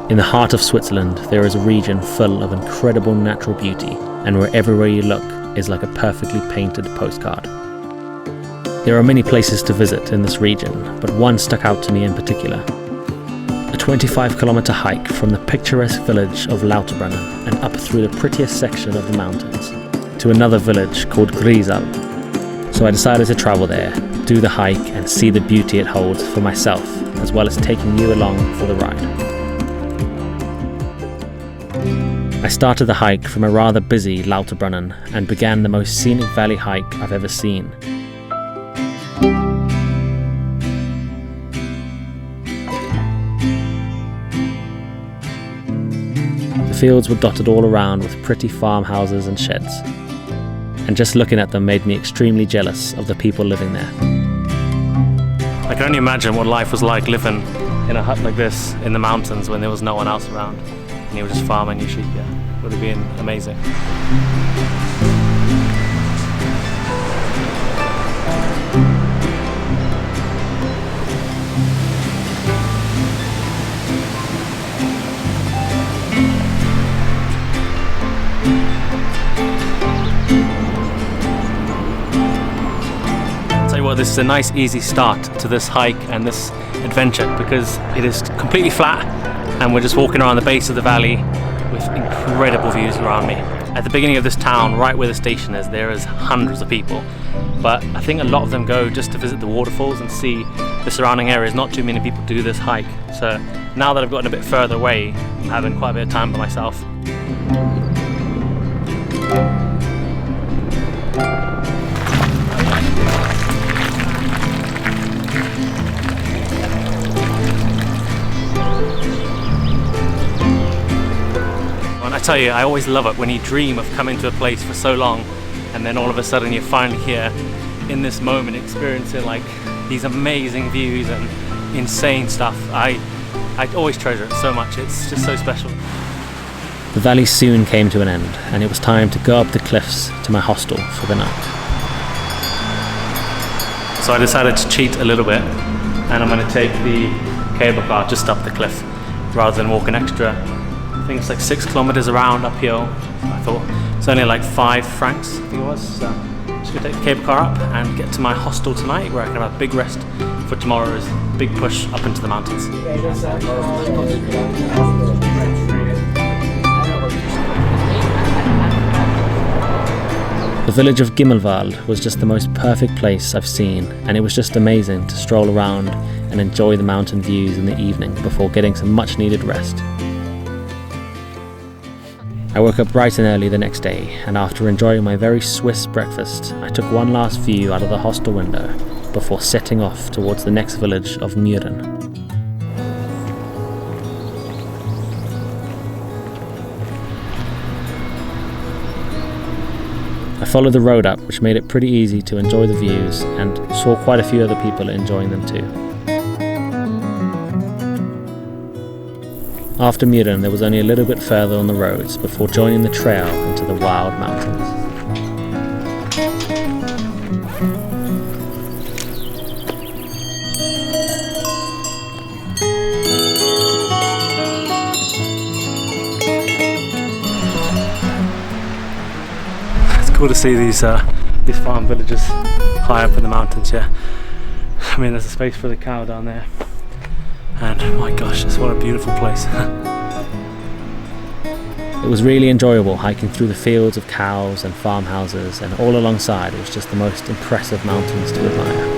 In the heart of Switzerland, there is a region full of incredible natural beauty, and where everywhere you look is like a perfectly painted postcard. There are many places to visit in this region, but one stuck out to me in particular. A 25-kilometer hike from the picturesque village of Lauterbrunnen and up through the prettiest section of the mountains to another village called Grisal. So I decided to travel there, do the hike and see the beauty it holds for myself, as well as taking you along for the ride. I started the hike from a rather busy Lauterbrunnen and began the most scenic valley hike I've ever seen. The fields were dotted all around with pretty farmhouses and sheds, and just looking at them made me extremely jealous of the people living there. I can only imagine what life was like living in a hut like this in the mountains when there was no one else around and you were just farming your sheep. Yeah, it would have been amazing. Well, this is a nice easy start to this hike and this adventure because it is completely flat and we're just walking around the base of the valley with incredible views around me. At the beginning of this town, right where the station is, there is hundreds of people, but I think a lot of them go just to visit the waterfalls and see the surrounding areas. Not too many people do this hike, so now that I've gotten a bit further away, I'm having quite a bit of time by myself. I tell you, I always love it when you dream of coming to a place for so long and then all of a sudden you're finally here in this moment experiencing like these amazing views and insane stuff. I always treasure it so much, it's just so special. The valley soon came to an end and it was time to go up the cliffs to my hostel for the night. So I decided to cheat a little bit and I'm going to take the cable car just up the cliff rather than walk an extra, I think it's like 6 kilometers around uphill. I thought it's only like 5 francs, I think it was. So I'm just gonna take the cable car up and get to my hostel tonight where I can have a big rest for tomorrow's big push up into the mountains. The village of Gimmelwald was just the most perfect place I've seen, and it was just amazing to stroll around and enjoy the mountain views in the evening before getting some much needed rest. I woke up bright and early the next day, and after enjoying my very Swiss breakfast, I took one last view out of the hostel window before setting off towards the next village of Mühren. I followed the road up, which made it pretty easy to enjoy the views, and saw quite a few other people enjoying them too. After Mühren, there was only a little bit further on the roads before joining the trail into the wild mountains. It's cool to see these farm villages high up in the mountains, yeah. I mean, there's a space for the cow down there. And my gosh, what a beautiful place. It was really enjoyable hiking through the fields of cows and farmhouses, and all alongside it was just the most impressive mountains to admire.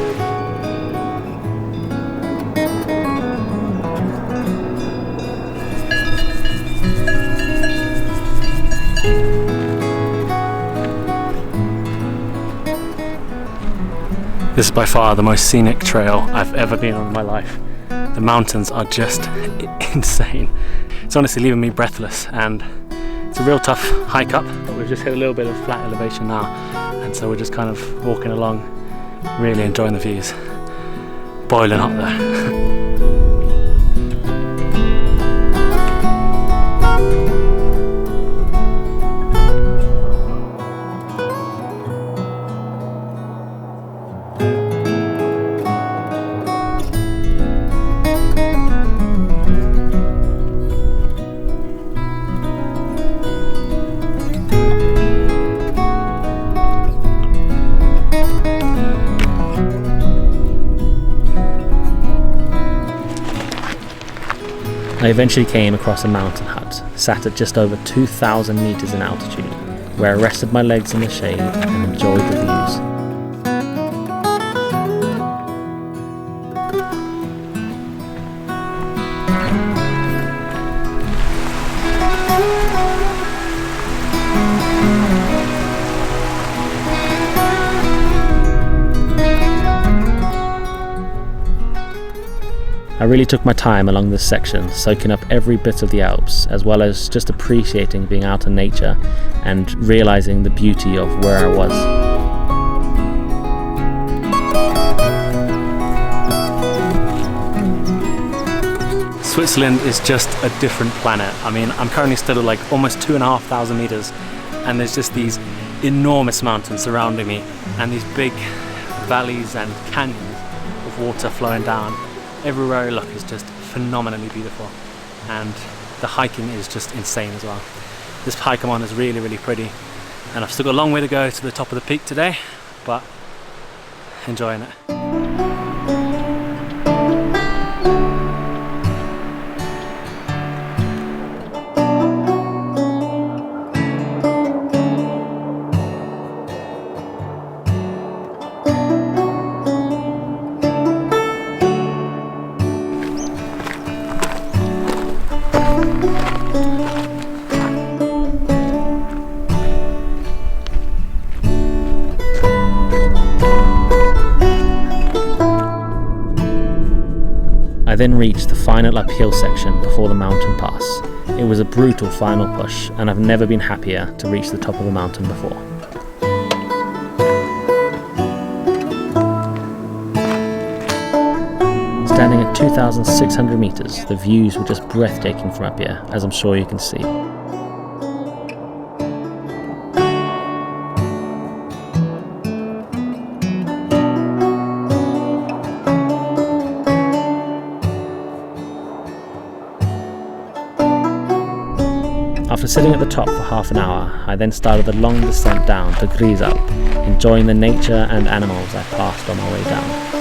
This is by far the most scenic trail I've ever been on in my life. The mountains are just insane. It's honestly leaving me breathless, and it's a real tough hike up, but we've just hit a little bit of flat elevation now, and so we're just kind of walking along, really enjoying the views. Boiling hot there. I eventually came across a mountain hut, sat at just over 2,000 meters in altitude, where I rested my legs in the shade and enjoyed the views. I really took my time along this section, soaking up every bit of the Alps, as well as just appreciating being out in nature and realizing the beauty of where I was. Switzerland is just a different planet. I mean, I'm currently still at like almost 2,500 meters, and there's just these enormous mountains surrounding me, and these big valleys and canyons of water flowing down. Everywhere I look is just phenomenally beautiful, and the hiking is just insane as well. This hike I'm on is really, really pretty, and I've still got a long way to go to the top of the peak today, but enjoying it. I then reached the final uphill section before the mountain pass. It was a brutal final push, and I've never been happier to reach the top of a mountain before. Standing at 2,600 meters, the views were just breathtaking from up here, as I'm sure you can see. After sitting at the top for half an hour, I then started the long descent down to Grisalp, enjoying the nature and animals I passed on my way down.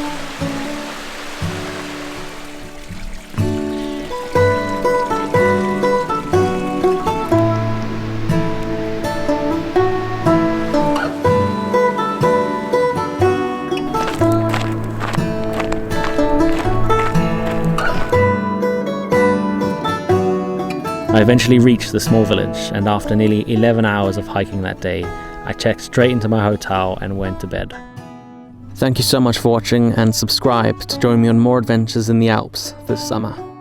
I eventually reached the small village, and after nearly 11 hours of hiking that day, I checked straight into my hotel and went to bed. Thank you so much for watching, and subscribe to join me on more adventures in the Alps this summer.